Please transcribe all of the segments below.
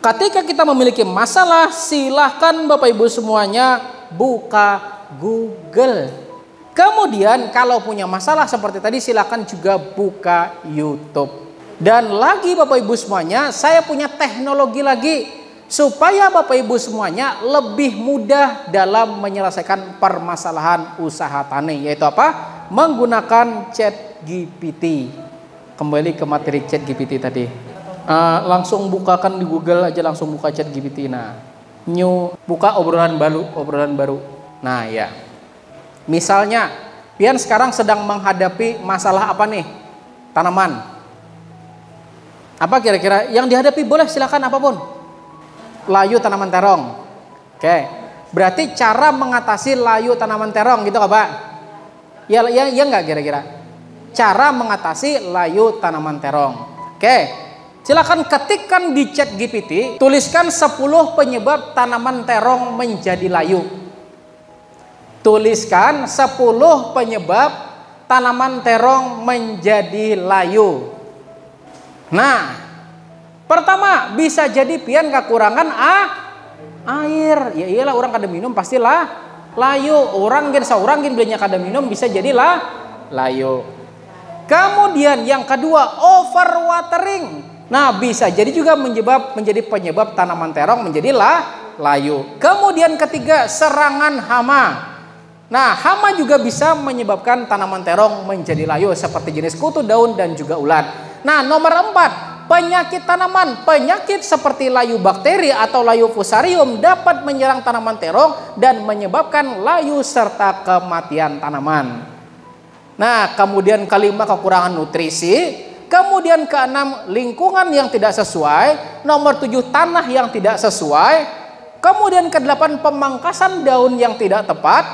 Ketika kita memiliki masalah, silahkan Bapak Ibu semuanya buka Google. Kemudian kalau punya masalah seperti tadi, silahkan juga buka YouTube. Dan lagi Bapak Ibu semuanya, saya punya teknologi lagi supaya Bapak Ibu semuanya lebih mudah dalam menyelesaikan permasalahan usaha tani, yaitu apa? Menggunakan ChatGPT. Kembali ke materi ChatGPT tadi. Langsung bukakan di Google aja, langsung buka ChatGPT. Nah, buka obrolan baru. Nah, ya. Misalnya, Pian sekarang sedang menghadapi masalah apa nih? Tanaman. Apa kira-kira yang dihadapi? Boleh silakan apapun. Layu tanaman terong. Oke. Berarti cara mengatasi layu tanaman terong gitu Pak? Ya enggak kira-kira? Cara mengatasi layu tanaman terong. Oke. Silakan ketikkan di ChatGPT, tuliskan 10 penyebab tanaman terong menjadi layu. Tuliskan 10 penyebab tanaman terong menjadi layu. Nah, pertama bisa jadi pian kekurangan air. Ya iyalah, orang kada minum pastilah layu. Orang gen saurang gen belinya kada minum bisa jadilah layu. Kemudian yang kedua, overwatering. Nah, bisa jadi juga menjadi penyebab tanaman terong menjadi layu. Kemudian ketiga, serangan hama. Nah, hama juga bisa menyebabkan tanaman terong menjadi layu seperti jenis kutu daun dan juga ulat. Nah, nomor 4, penyakit tanaman. Penyakit seperti layu bakteri atau layu fusarium dapat menyerang tanaman terong dan menyebabkan layu serta kematian tanaman. Nah, kemudian kelima, kekurangan nutrisi. Kemudian keenam, lingkungan yang tidak sesuai. Nomor 7, tanah yang tidak sesuai. Kemudian ke-8, pemangkasan daun yang tidak tepat.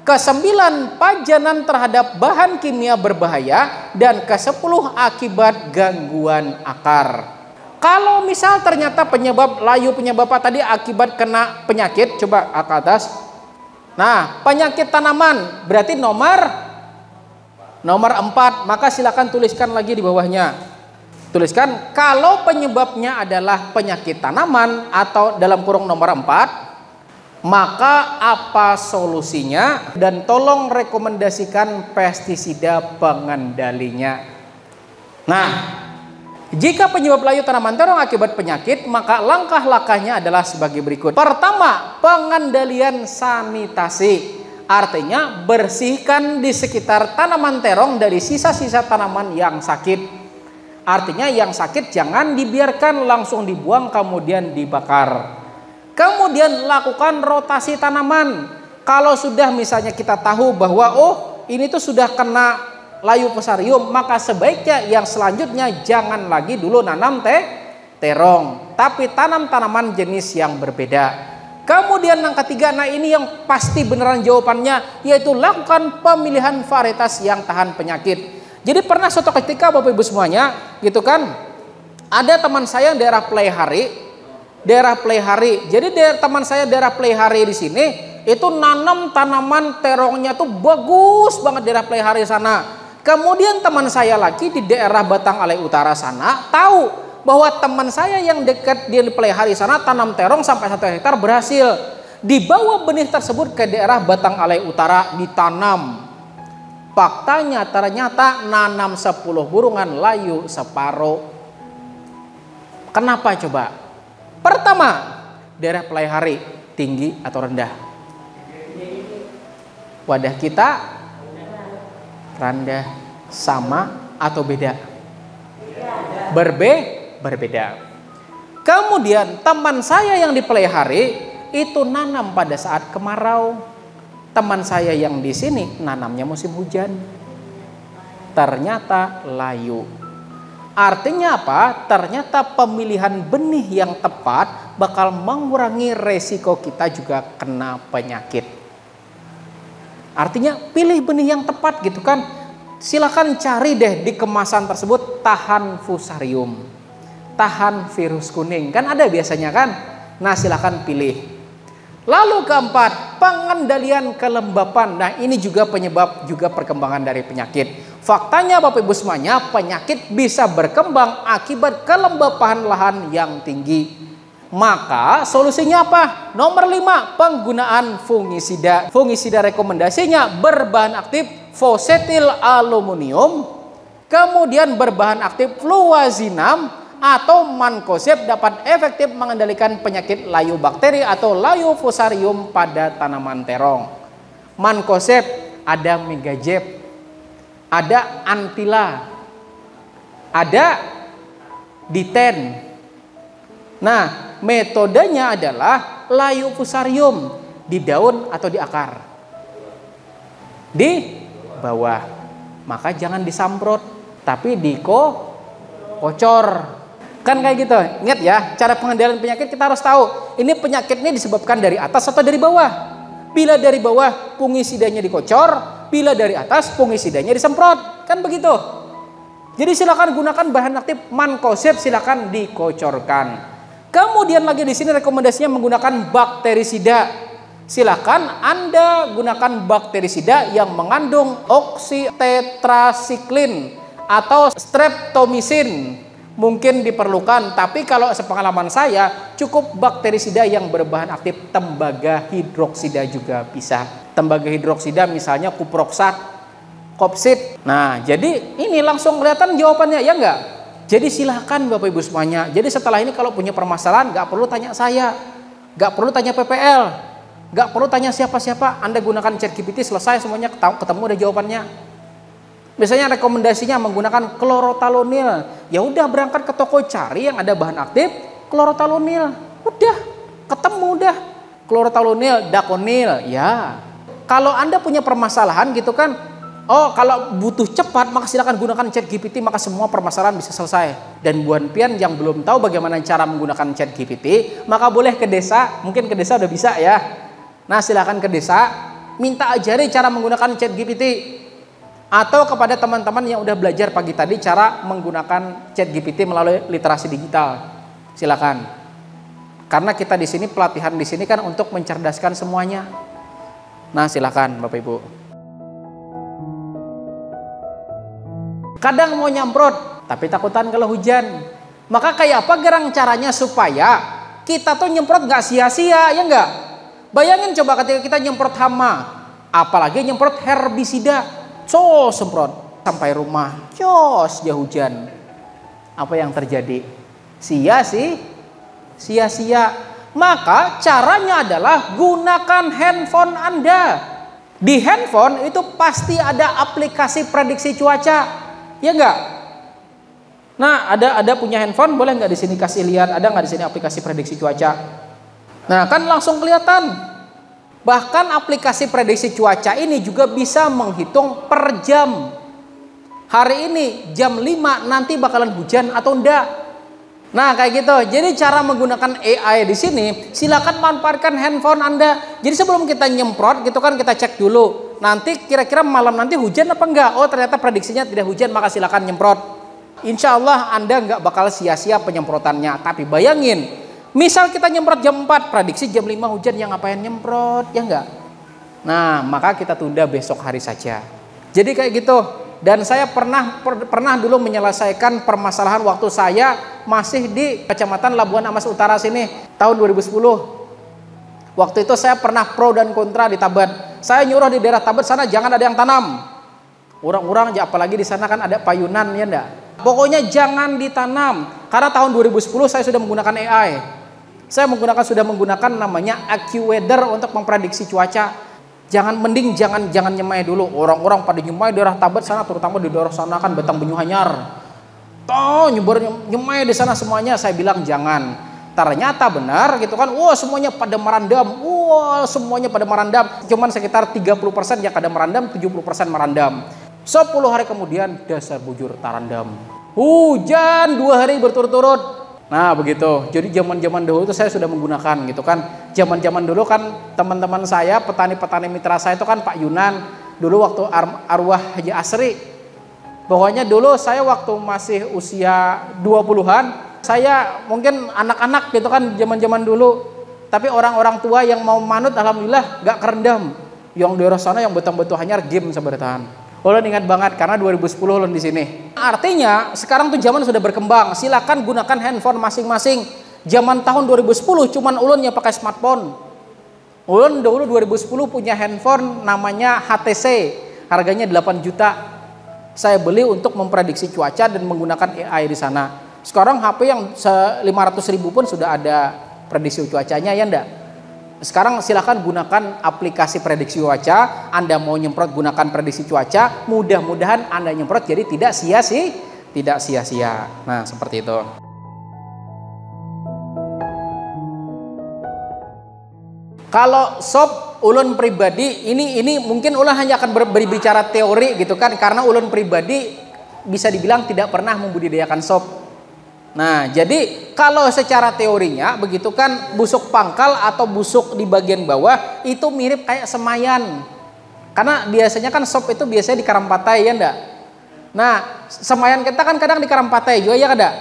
Ke-9, pajanan terhadap bahan kimia berbahaya. Dan ke-10, akibat gangguan akar. Kalau misal ternyata penyebab apa tadi akibat kena penyakit, coba ke atas. Nah, penyakit tanaman berarti nomor 4, maka silakan tuliskan lagi di bawahnya. Tuliskan kalau penyebabnya adalah penyakit tanaman atau dalam kurung nomor 4, maka apa solusinya dan tolong rekomendasikan pestisida pengendalinya. Nah, jika penyebab layu tanaman terong akibat penyakit, maka langkah-langkahnya adalah sebagai berikut. Pertama, pengendalian sanitasi. Artinya bersihkan di sekitar tanaman terong dari sisa-sisa tanaman yang sakit. Artinya yang sakit jangan dibiarkan, langsung dibuang kemudian dibakar. Kemudian lakukan rotasi tanaman. Kalau sudah misalnya kita tahu bahwa ini tuh sudah kena layu fusarium, maka sebaiknya yang selanjutnya jangan lagi dulu nanam terong, tapi tanam tanaman jenis yang berbeda. Kemudian yang ketiga, nah ini yang pasti beneran jawabannya, yaitu lakukan pemilihan varietas yang tahan penyakit. Jadi pernah suatu ketika Bapak Ibu semuanya, gitu kan, ada teman saya yang daerah Playhari. Jadi teman saya daerah Playhari di sini itu nanam tanaman terongnya tuh bagus banget daerah Playhari sana. Kemudian teman saya lagi di daerah Batang Alai Utara sana tahu bahwa teman saya yang dekat di Playhari sana tanam terong sampai 1 hektar berhasil. Dibawa benih tersebut ke daerah Batang Alai Utara ditanam. Faktanya ternyata nanam 10 burungan layu separuh. Kenapa coba? Pertama, daerah Playhari tinggi atau rendah? Wadah kita rendah, sama atau beda? Berbeda. Kemudian teman saya yang di Playhari itu nanam pada saat kemarau. Teman saya yang di sini nanamnya musim hujan. Ternyata layu. Artinya apa? Ternyata pemilihan benih yang tepat bakal mengurangi resiko kita juga kena penyakit. Artinya pilih benih yang tepat gitu kan. Silakan cari deh di kemasan tersebut tahan fusarium, tahan virus kuning, kan ada biasanya kan. Nah, silakan pilih. Lalu keempat, pengendalian kelembapan. Nah, ini juga penyebab juga perkembangan dari penyakit. Faktanya Bapak Ibu semuanya, penyakit bisa berkembang akibat kelembapan lahan yang tinggi. Maka solusinya apa? Nomor 5, penggunaan fungisida. Fungisida rekomendasinya berbahan aktif fosetil aluminium, kemudian berbahan aktif fluazinam atau mancozeb dapat efektif mengendalikan penyakit layu bakteri atau layu fusarium pada tanaman terong. Mancozeb ada megajeb, ada antila, ada diten. Nah, metodenya adalah layu fusarium di daun atau di akar, di bawah. Maka jangan disamprot, tapi dikocor. Kan kayak gitu. Ingat ya, cara pengendalian penyakit kita harus tahu. Ini penyakitnya disebabkan dari atas atau dari bawah. Bila dari bawah, fungisidanya dikocor. Bila dari atas, fungisidanya disemprot. Kan begitu. Jadi silakan gunakan bahan aktif mancozeb, silakan dikocorkan. Kemudian lagi di sini rekomendasinya menggunakan bakterisida. Silakan Anda gunakan bakterisida yang mengandung oksitetrasiklin atau streptomycin. Mungkin diperlukan, tapi kalau sepengalaman saya cukup bakterisida yang berbahan aktif tembaga hidroksida juga bisa. Tembaga hidroksida misalnya kuproxat, kopsid. Nah, jadi ini langsung kelihatan jawabannya, ya enggak? Jadi silahkan Bapak Ibu semuanya. Jadi setelah ini kalau punya permasalahan nggak perlu tanya saya, nggak perlu tanya PPL, nggak perlu tanya siapa-siapa. Anda gunakan ChatGPT, selesai semuanya, ketemu ada jawabannya. Misalnya rekomendasinya menggunakan klorotalonil. Ya udah, berangkat ke toko cari yang ada bahan aktif klorotalonil. Udah, ketemu udah. Klorotalonil, dakonil, ya. Kalau Anda punya permasalahan gitu kan, oh kalau butuh cepat maka silakan gunakan ChatGPT, maka semua permasalahan bisa selesai. Dan buat pian yang belum tahu bagaimana cara menggunakan ChatGPT, maka boleh ke desa, mungkin ke desa udah bisa ya. Nah silakan ke desa, minta ajari cara menggunakan ChatGPT. Atau kepada teman-teman yang udah belajar pagi tadi cara menggunakan ChatGPT melalui literasi digital. Silakan. Karena kita di sini pelatihan di sini kan untuk mencerdaskan semuanya. Nah, silakan Bapak Ibu. Kadang mau nyemprot, tapi takutan kalau hujan. Maka kayak apa gerang caranya supaya kita tuh nyemprot gak sia-sia, ya enggak? Bayangin coba ketika kita nyemprot hama, apalagi nyemprot herbisida. Semprot sampai rumah, dia hujan. Apa yang terjadi? Sia-sia. Maka caranya adalah gunakan handphone Anda. Di handphone itu pasti ada aplikasi prediksi cuaca, ya enggak? Nah, ada punya handphone, boleh nggak di sini kasih lihat? Ada nggak di sini aplikasi prediksi cuaca? Nah, kan langsung kelihatan. Bahkan aplikasi prediksi cuaca ini juga bisa menghitung per jam. Hari ini jam 5 nanti bakalan hujan atau enggak. Nah kayak gitu. Jadi cara menggunakan AI di sini silakan manfaatkan handphone Anda. Jadi sebelum kita nyemprot gitu kan kita cek dulu. Nanti kira-kira malam nanti hujan apa enggak? Oh ternyata prediksinya tidak hujan, maka silakan nyemprot. Insya Allah Anda enggak bakal sia-sia penyemprotannya. Tapi bayangin, misal kita nyemprot jam 4, prediksi jam 5 hujan, yang ngapain nyemprot, ya enggak? Nah, maka kita tunda besok hari saja. Jadi kayak gitu. Dan saya pernah dulu menyelesaikan permasalahan waktu saya masih di Kecamatan Labuan Amas Utara sini, tahun 2010. Waktu itu saya pernah pro dan kontra di Tabat. Saya nyuruh di daerah Tabat sana jangan ada yang tanam. Orang-orang, apalagi di sana kan ada payunan, ya enggak? Pokoknya jangan ditanam. Karena tahun 2010 saya sudah menggunakan AI. Saya sudah menggunakan namanya AccuWeather untuk memprediksi cuaca. Jangan nyemai dulu. Orang-orang pada nyemai daerah Tabat sana, terutama di daerah sana kan Batang Banyuhanyar. Nyemai di sana semuanya. Saya bilang jangan. Ternyata benar gitu kan. Semuanya pada merandam. Cuman sekitar 30% yang kada merandam, 70% merandam. 10 hari kemudian dasar bujur tarandam. Hujan 2 hari berturut-turut. Nah begitu. Jadi zaman dulu itu saya sudah menggunakan gitu kan. Zaman dulu kan teman-teman saya, petani-petani mitra saya itu kan Pak Yunan. Dulu waktu arwah Haji Asri. Pokoknya dulu saya waktu masih usia 20-an, saya mungkin anak-anak gitu kan zaman dulu. Tapi orang-orang tua yang mau manut alhamdulillah gak kerendam. Yang daerah sana yang betul-betul hanya game sebertahan. Ulun ingat banget karena 2010 ulun di sini. Artinya sekarang tuh zaman sudah berkembang. Silakan gunakan handphone masing-masing. Zaman tahun 2010 cuman ulun yang pakai smartphone. Ulun dulu 2010 punya handphone namanya HTC, harganya 8 juta. Saya beli untuk memprediksi cuaca dan menggunakan AI di sana. Sekarang HP yang 500 ribu pun sudah ada prediksi cuacanya, ya enggak? Sekarang silakan gunakan aplikasi prediksi cuaca. Anda mau nyemprot gunakan prediksi cuaca. Mudah-mudahan Anda nyemprot jadi tidak sia-sia. Nah, seperti itu. Kalau sob ulun pribadi ini mungkin ulun hanya akan berbicara teori gitu kan, karena ulun pribadi bisa dibilang tidak pernah membudidayakan sob. Nah, jadi kalau secara teorinya begitu kan, busuk pangkal atau busuk di bagian bawah itu mirip kayak semayan. Karena biasanya kan sop itu biasanya di Karampatai, ya enggak? Nah, semayan kita kan kadang di Karampatai juga, ya enggak?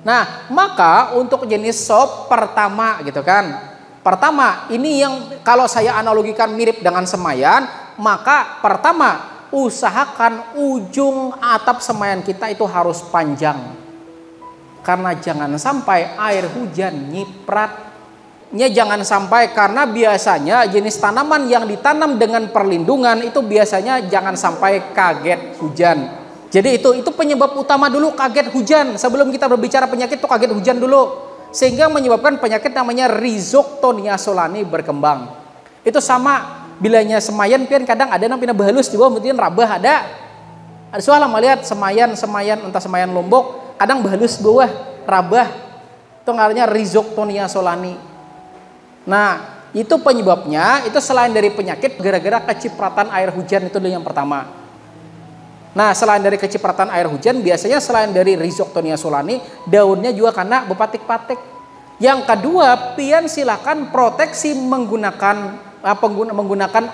Nah, maka untuk jenis sop pertama gitu kan. Pertama, ini yang kalau saya analogikan mirip dengan semayan, maka pertama usahakan ujung atap semayan kita itu harus panjang. Karena jangan sampai air hujan nyipratnya, jangan sampai, karena biasanya jenis tanaman yang ditanam dengan perlindungan itu biasanya jangan sampai kaget hujan. Jadi itu penyebab utama dulu, kaget hujan. Sebelum kita berbicara penyakit itu kaget hujan dulu. Sehingga menyebabkan penyakit namanya Rhizoctonia solani berkembang. Itu sama bilanya semayan pian kadang ada yang pindah bahalus juga, mungkin rabah ada. Ada soal melihat semayan entah semayan Lombok, kadang bahalus bawah rabah. Itu namanya Rhizoctonia solani. Nah, itu penyebabnya itu selain dari penyakit gara-gara kecipratan air hujan, itu yang pertama. Nah, selain dari kecipratan air hujan, biasanya selain dari Rhizoctonia solani, daunnya juga kena bepatik-patik. Yang kedua, pian silakan proteksi menggunakan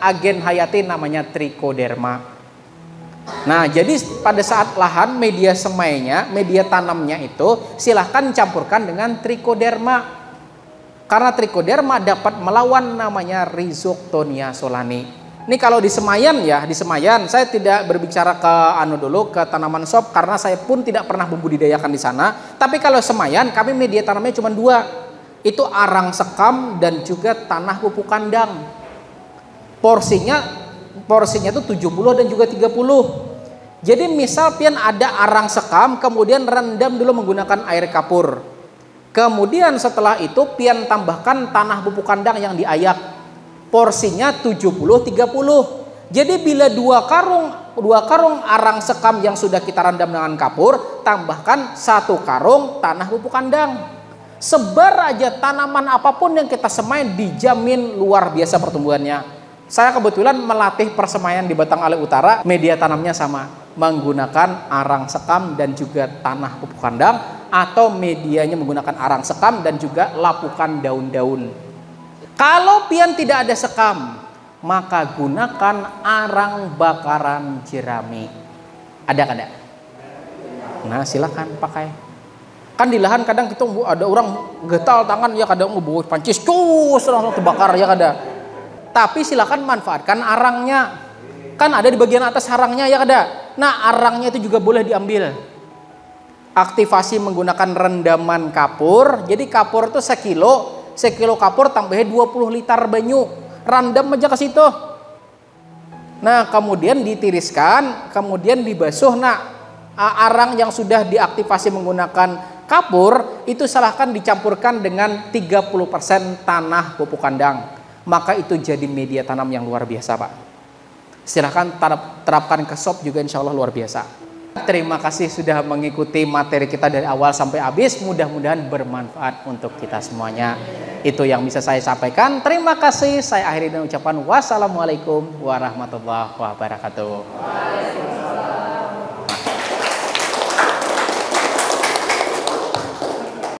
agen hayati namanya trichoderma. Nah, jadi pada saat lahan media semainya, media tanamnya itu silahkan campurkan dengan trichoderma. Karena trichoderma dapat melawan namanya Rhizoctonia solani. Ini kalau di Semayan ya, di Semayan saya tidak berbicara ke tanaman sop karena saya pun tidak pernah membudidayakan di sana. Tapi kalau Semayan kami media tanamnya cuma 2. Itu arang sekam dan juga tanah pupuk kandang. Porsinya itu 70 dan juga 30. Jadi misal pian ada arang sekam, kemudian rendam dulu menggunakan air kapur. Kemudian setelah itu pian tambahkan tanah pupuk kandang yang diayak. Porsinya 70-30. Jadi bila 2 karung arang sekam yang sudah kita rendam dengan kapur, tambahkan 1 karung tanah pupuk kandang. Sebar aja tanaman apapun yang kita semai, dijamin luar biasa pertumbuhannya. Saya kebetulan melatih persemaian di Batang Ale Utara, media tanamnya sama, menggunakan arang sekam dan juga tanah pupuk kandang, atau medianya menggunakan arang sekam dan juga lapukan daun-daun. Kalau pian tidak ada sekam, maka gunakan arang bakaran jerami. Ada kada? Nah, silakan pakai. Kan di lahan kadang kita ada orang getal tangan ya, kadang mau pancis cus langsung terbakar ya kada. Tapi silakan manfaatkan arangnya. Kan ada di bagian atas arangnya ya kada. Nah, arangnya itu juga boleh diambil. Aktivasi menggunakan rendaman kapur. Jadi kapur itu sekilo kapur tambahin 20 liter banyu, randam aja ke situ. Nah, kemudian ditiriskan, kemudian dibasuh. Nah, arang yang sudah diaktifasi menggunakan kapur itu silahkan dicampurkan dengan 30% tanah pupuk kandang. Maka itu jadi media tanam yang luar biasa, Pak. Silahkan terapkan ke sop juga, insya Allah luar biasa. Terima kasih sudah mengikuti materi kita dari awal sampai habis. Mudah-mudahan bermanfaat untuk kita semuanya. Itu yang bisa saya sampaikan. Terima kasih. Saya akhiri dengan ucapan wassalamualaikum warahmatullahi wabarakatuh.